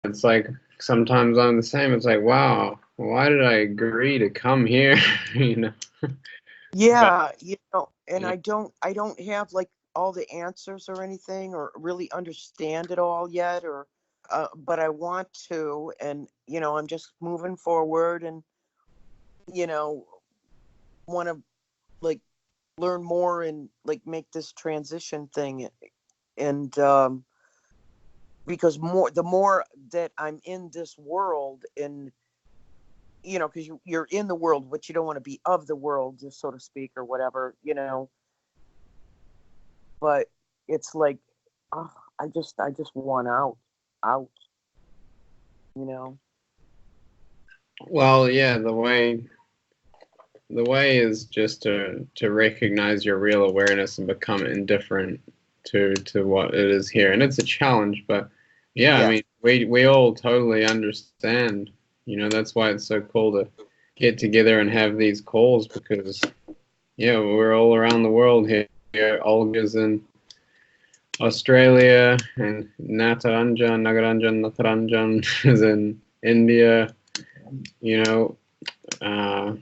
it's like sometimes I'm the same. It's like, wow, why did I agree to come here? you know. But Yeah, and yeah. I don't have like all the answers or anything or really understand it all yet or but I want to, and I'm just moving forward and you know want to like learn more and like make this transition thing and because the more that I'm in this world and because you're in the world but you don't want to be of the world, just so to speak, or whatever, but it's like, oh, I just want out, you know. Well, yeah, the way is just to recognize your real awareness and become indifferent to what it is here. And it's a challenge, but yeah, I Yes. mean, we all totally understand. That's why it's so cool to get together and have these calls because yeah, we're all around the world here. Olga's in Australia, and Nagaranjan is in India. You know, uh,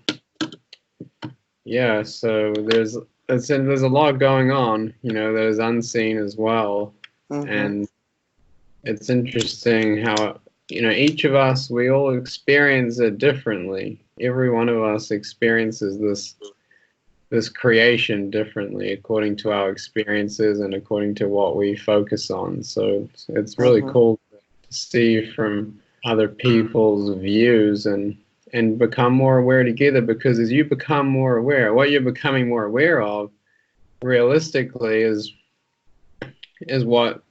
yeah. So there's a lot going on. There's unseen as well, Mm-hmm. and it's interesting how each of us, we all experience it differently. Every one of us experiences this creation differently according to our experiences and according to what we focus on. So it's really Mm-hmm. cool to see from other people's views and become more aware together, because as you become more aware, what you're becoming more aware of realistically is what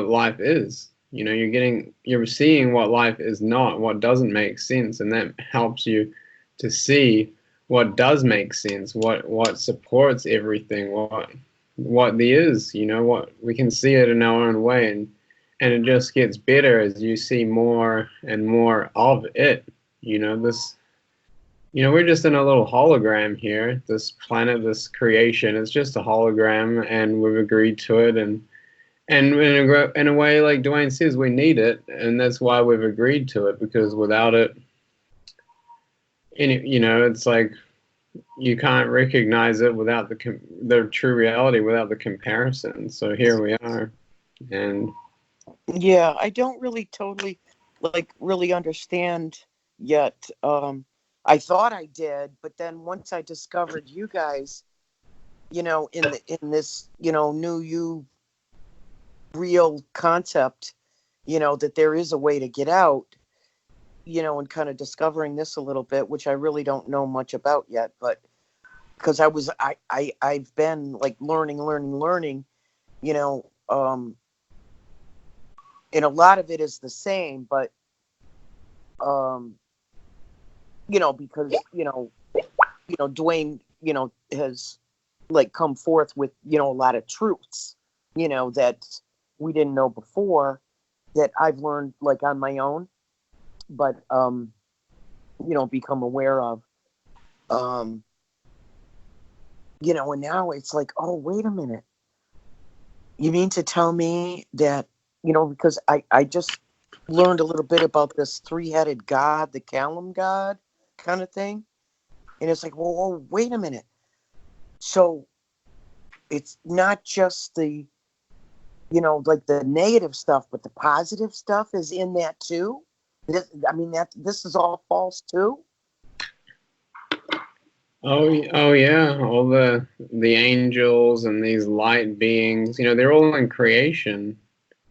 life is. You're seeing what life is not, what doesn't make sense, and that helps you to see what does make sense, what supports everything, what there is. What we can see it in our own way, and it just gets better as you see more and more of it. This. We're just in a little hologram here. This planet, this creation, is just a hologram, and we've agreed to it, and in a way, like Dwayne says, we need it, and that's why we've agreed to it, because without it, it's like you can't recognize it without the true reality, without the comparison. So here we are, and Yeah, I don't really totally like really understand yet. I thought I did, but then once I discovered you guys, in this, new you real concept, that there is a way to get out, and kind of discovering this a little bit, which I really don't know much about yet, but because I've been like learning, you know, um, and a lot of it is the same, but um, because Dwayne, has like come forth with a lot of truths, that we didn't know before, that I've learned like on my own, but become aware of. Um, and now it's like, oh, wait a minute. You mean to tell me that, because I just learned a little bit about this three-headed god, the Callum god kind of thing. And it's like, whoa, wait a minute. So it's not just the, like the negative stuff, but the positive stuff is in that too. This is all false too. oh yeah, all the angels and these light beings, they're all in creation,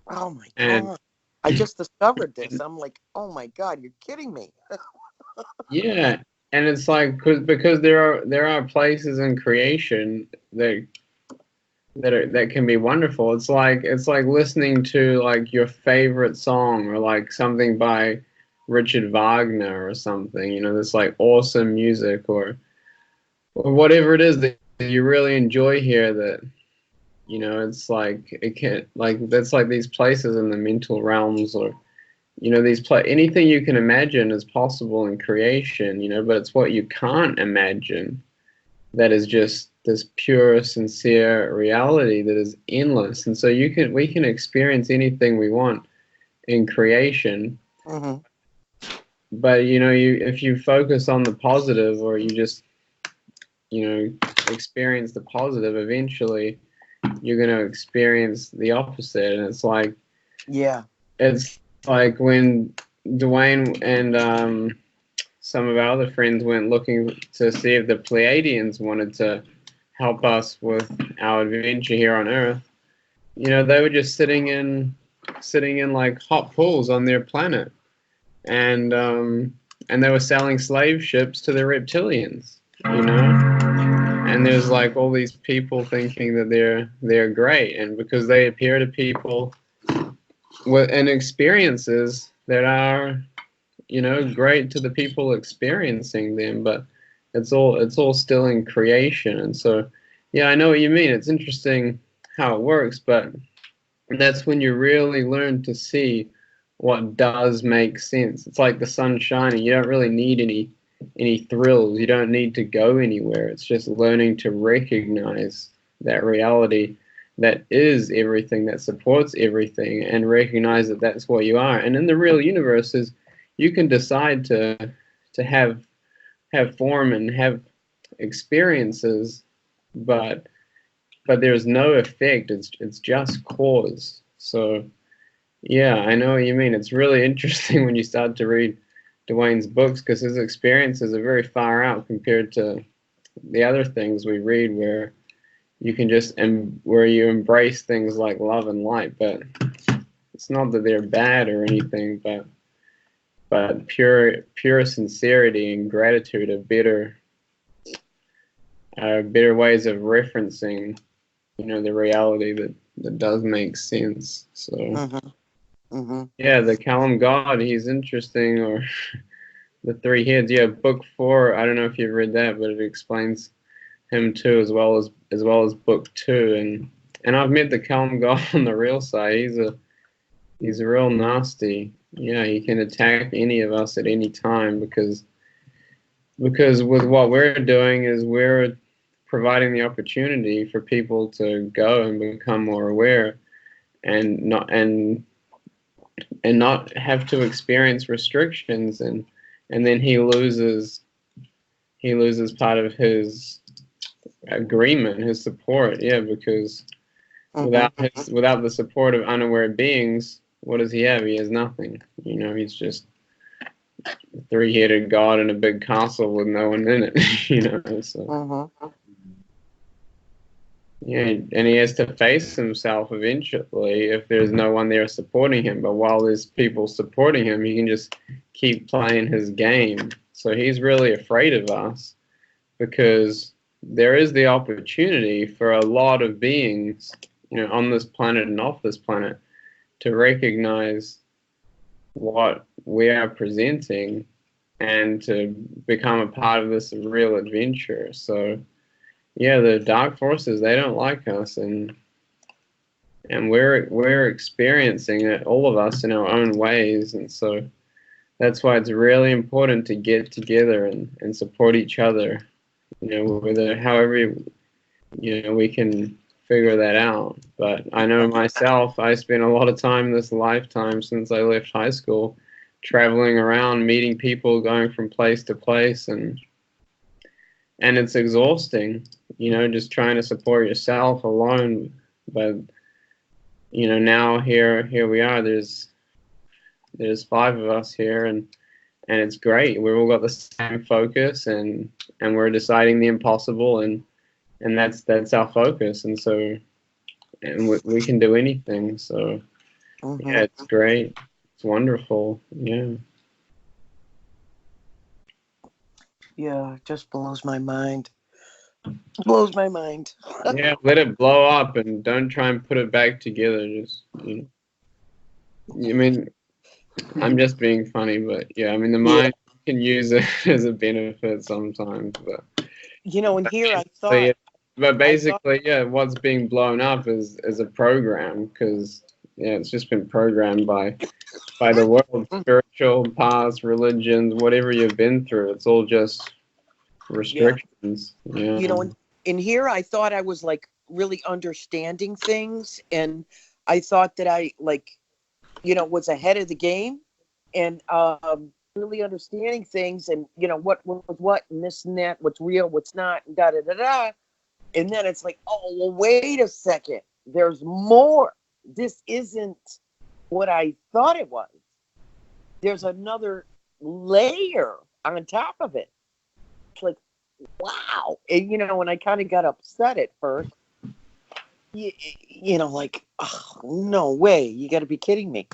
Oh my and God. I just discovered this. I'm like, oh my God, you're kidding me. yeah, and it's like because there are places in creation that can be wonderful. It's like listening to like your favorite song, or like something by Richard Wagner or something. This like awesome music, or whatever it is that you really enjoy here. That it's like it can like that's like these places in the mental realms, or anything you can imagine is possible in creation, but it's what you can't imagine that is just this pure, sincere reality that is endless. And so we can experience anything we want in creation. Mm-hmm. But if you focus on the positive, or you just experience the positive, eventually you're going to experience the opposite. And it's like when Dwayne and some of our other friends went looking to see if the Pleiadians wanted to help us with our adventure here on Earth. They were just sitting in like hot pools on their planet, and they were selling slave ships to the reptilians, and there's like all these people thinking that they're great, and because they appear to people with and experiences that are great to the people experiencing them, but it's all still in creation. And so I know what you mean. It's interesting how it works, but that's when you really learn to see what does make sense. It's like the sun shining. You don't really need any thrills. You don't need to go anywhere. It's just learning to recognize that reality that is everything, that supports everything, and recognize that that's what you are. And in the real universe is you can decide to have form and have experiences, but there's no effect. It's just cause. So I know what you mean. It's really interesting when you start to read Dwayne's books, because his experiences are very far out compared to the other things we read, where you can just where you embrace things like love and light. But it's not that they're bad or anything, but pure sincerity and gratitude are better ways of referencing the reality that does make sense. So the Callum God, he's interesting. Or the three heads, book 4, I don't know if you've read that, but it explains him too, as well as book 2. And I've met the Callum God on the real side. He's real nasty. He can attack any of us at any time, because with what we're doing is we're providing the opportunity for people to go and become more aware, and not have to experience restrictions, and then he loses part of his agreement, his support, because without the support of unaware beings, what does he have? He has nothing. He's just a three-headed god in a big castle with no one in it. So and he has to face himself eventually if there's no one there supporting him. But while there's people supporting him, he can just keep playing his game. So he's really afraid of us, because there is the opportunity for a lot of beings, on this planet and off this planet, to recognize what we are presenting and to become a part of this real adventure. So the dark forces, they don't like us, and we're experiencing it, all of us, in our own ways. And so that's why it's really important to get together and support each other, whether however we can figure that out. But I know myself, I spent a lot of time this lifetime, since I left high school, traveling around, meeting people, going from place to place, and it's exhausting, just trying to support yourself alone. But now here we are. There's 5 of us here, and it's great. We've all got the same focus, and we're deciding the impossible, and that's our focus. And so, we can do anything. So it's great. It's wonderful. It just blows my mind. Let it blow up, and don't try and put it back together. Just I'm just being funny, but the mind can use it as a benefit sometimes. But and here I thought. But basically, what's being blown up is a program, because it's just been programmed by the world, spiritual paths, religions, whatever you've been through. It's all just restrictions. In here I thought I was like really understanding things, and I thought that I was ahead of the game, and really understanding things, and what was what, and this and that, what's real, what's not, and da da da da. And then it's like, oh, well, wait a second, there's more. This isn't what I thought it was. There's another layer on top of it. It's like, wow. And and I kind of got upset at first. Like, oh, no way, you got to be kidding me.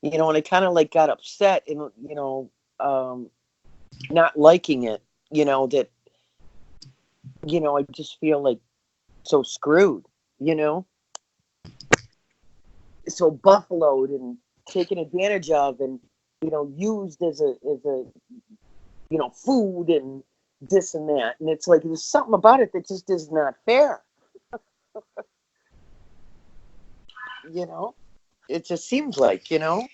And I kind of like got upset, and not liking it. That I just feel like so screwed. So buffaloed and taken advantage of, and used as a food and this and that. And it's like, there's something about it that just is not fair. It just seems like, Yeah,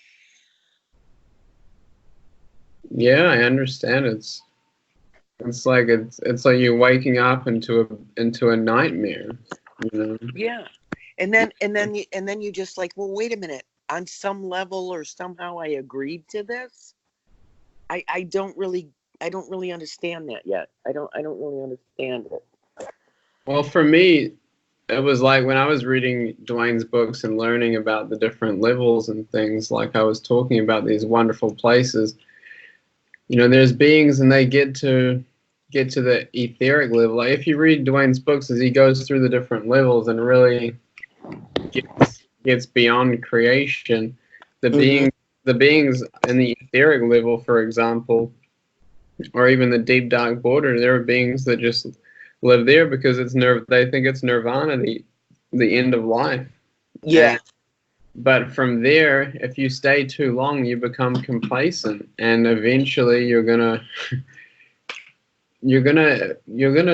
I understand. It's like you're waking up into a nightmare. Yeah. And then you just like, well, wait a minute. On some level or somehow I agreed to this. I don't really understand that yet. I don't really understand it. Well, for me, it was like when I was reading Dwayne's books and learning about the different levels and things, like I was talking about these wonderful places. There's beings and they get to the etheric level. Like if you read Dwayne's books as he goes through the different levels and really gets beyond creation, the beings in the etheric level, for example, or even the deep dark border, there are beings that just live there because they think it's nirvana, the end of life. Yeah. But from there, if you stay too long, you become complacent, and eventually you're gonna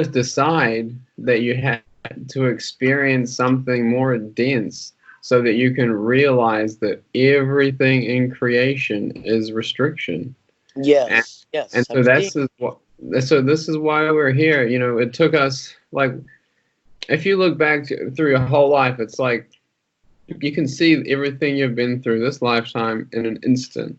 decide that you have to experience something more dense, so that you can realize that everything in creation is restriction. Yes. Yes. And so this is why we're here. It took us, like, if you look back through your whole life, it's like you can see everything you've been through this lifetime in an instant.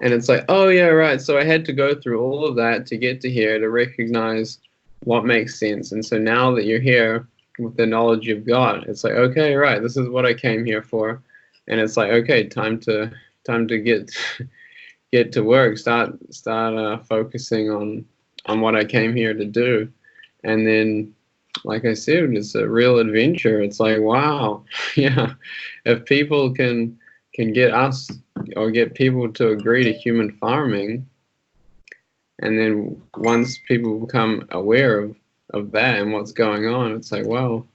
And it's like, oh yeah, right. So I had to go through all of that to get to here, to recognize what makes sense. And so now that you're here with the knowledge of God, it's like, okay, right, this is what I came here for. And it's like, okay, time to get to work, start focusing on what I came here to do. And then, like I said, it's a real adventure. It's like, wow, yeah, if people can get us or get people to agree to human farming, and then once people become aware of that and what's going on, it's like, well,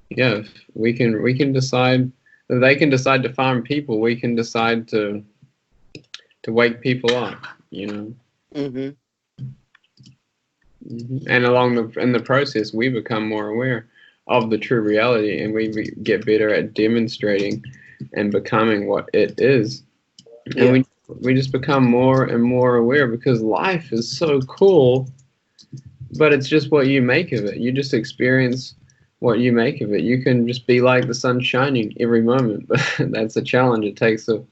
yeah, we can decide, if they can decide to farm people, we can decide to wake people up, Mm-hmm. And in the process, we become more aware of the true reality, and we get better at demonstrating and becoming what it is. Yeah. And we just become more and more aware, because life is so cool, but it's just what you make of it. You just experience what you make of it. You can just be like the sun shining every moment, but that's a challenge. It takes a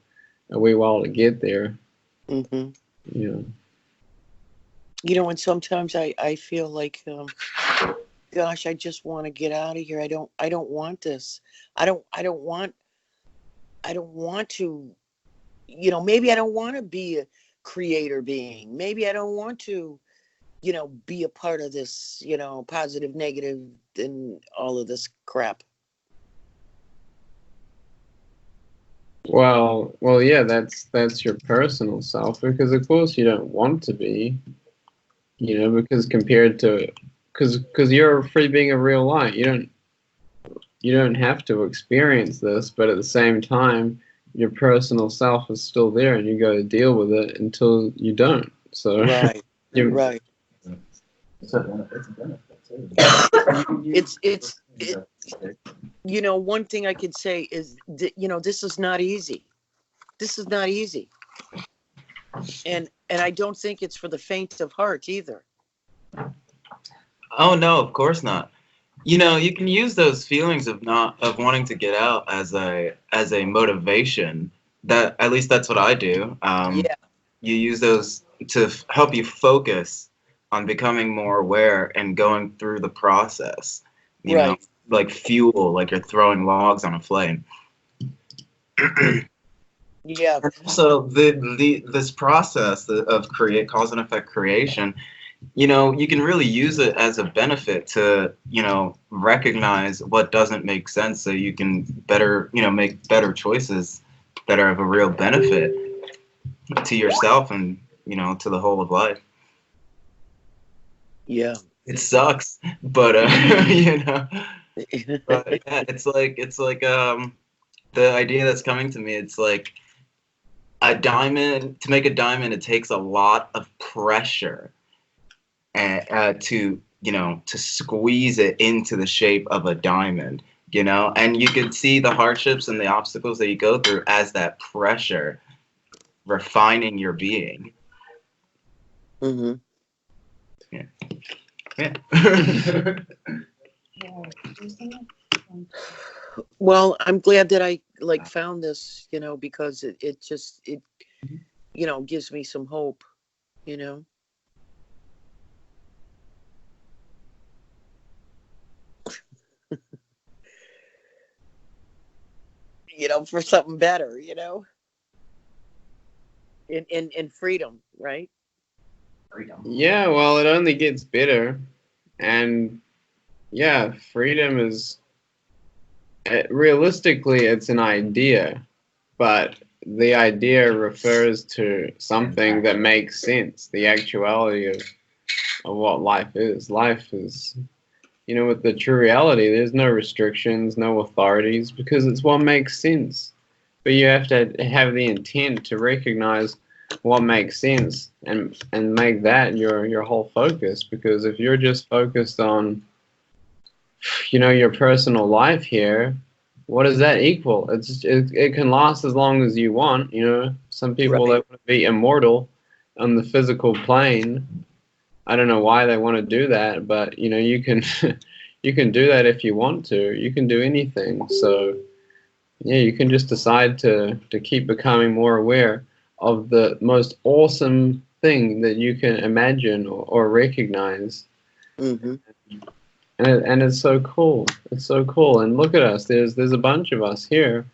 wee while to get there. Mm-hmm. And sometimes I feel like, gosh, I just want to get out of here. I don't want this. I don't want to, maybe I don't want to be a creator being. Maybe I don't want to, be a part of this, positive, negative, and all of this crap. Well, yeah, that's your personal self, because of course you don't want to be, because because you're a free being of real light. You don't have to experience this, but at the same time, your personal self is still there, and you got to deal with it until you don't. So right, right. It's a benefit too. It's one thing I could say is that, this is not easy. This is not easy. And I don't think it's for the faint of heart either. Oh no, of course not. You can use those feelings of wanting to get out as a motivation that, at least that's what I do. Yeah. You use those to help you focus on becoming more aware and going through the process. You know, Right. like fuel, like you're throwing logs on a flame. Yeah. So this process of create cause and effect creation, you know, you can really use it as a benefit to, you know, recognize what doesn't make sense so you can better, you know, make better choices that are of a real benefit to yourself and, you know, to the whole of life. Yeah. It sucks, but you know, but yeah, it's like the idea that's coming to me, it's like a diamond, to make a diamond, it takes a lot of pressure to, you know, to squeeze it into the shape of a diamond, you know, and you can see the hardships and the obstacles that you go through as that pressure refining your being. Mm-hmm. Yeah. Well, I'm glad that I like found this, you know, because it just, you know, gives me some hope, you know. You know, for something better, you know. In freedom, right? Yeah, well, it only gets better. And yeah, freedom is realistically, it's an idea, but the idea refers to something that makes sense, the actuality of what life is. Life is, you know, with the true reality, there's no restrictions, no authorities, because it's what makes sense. But you have to have the intent to recognize what makes sense and make that your whole focus. Because if you're just focused on, you know, your personal life here, what does that equal? It can last as long as you want. You know, some people Right. that want to be immortal on the physical plane. I don't know why they want to do that, but you know, you can you can do that if you want to. You can do anything. So yeah, you can just decide to keep becoming more aware of the most awesome thing that you can imagine or recognize. Mm-hmm. And it's so cool. It's so cool. And look at us. There's a bunch of us here.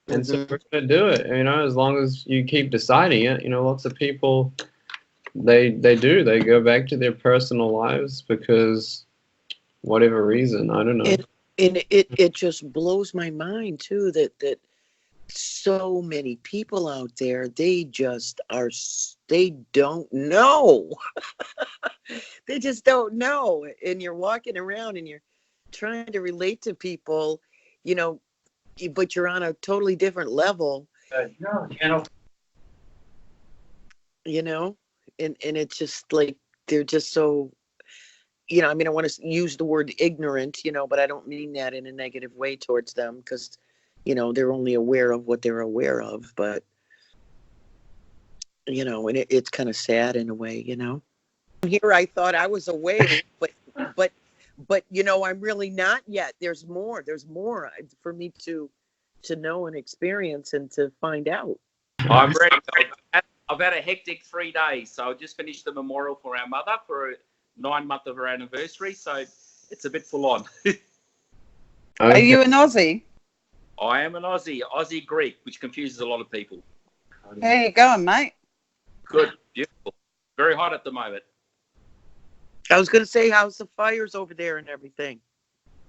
And so Mm-hmm. we're gonna do it, you know, as long as you keep deciding it. You know, lots of people they do. They go back to their personal lives because whatever reason, I don't know. And it just blows my mind too that so many people out there, they just are, they don't know. They just don't know. And you're walking around and you're trying to relate to people, you know, but you're on a totally different level, you know, and it's just like they're just so, you know, I mean, I want to use the word ignorant, you know, but I don't mean that in a negative way towards them because, you know, they're only aware of what they're aware of. But, you know, and it's kind of sad in a way, you know. Here I thought I was awake, but, but, you know, I'm really not yet. There's more. There's more for me to know and experience and to find out. I'm ready. I've had a hectic 3 days. So I just finished the memorial for our mother for a 9-month of her anniversary. So it's a bit full on. Are Okay. you an Aussie? I am an Aussie Greek, which confuses a lot of people. How you going, mate? Good, beautiful. Very hot at the moment. I was going to say, how's the fires over there and everything?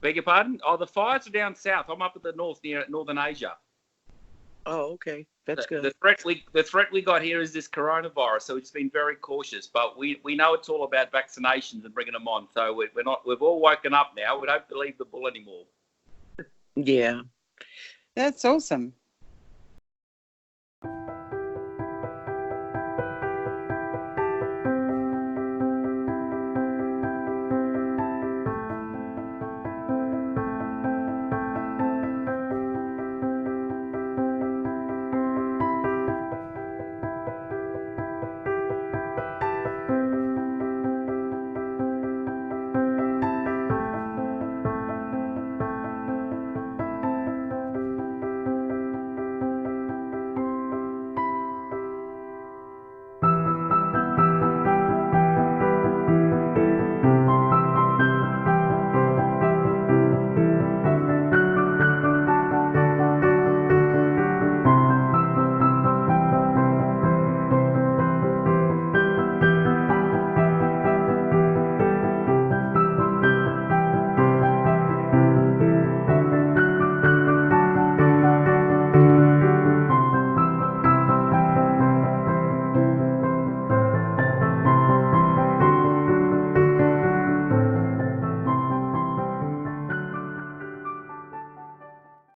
Beg your pardon? Oh, the fires are down south. I'm up at the north near Northern Asia. Oh, okay. That's good. The threat we got here is this coronavirus, so it's been very cautious. But we know it's all about vaccinations and bringing them on. So we're not. We've all woken up now. We don't believe the bull anymore. Yeah. That's awesome.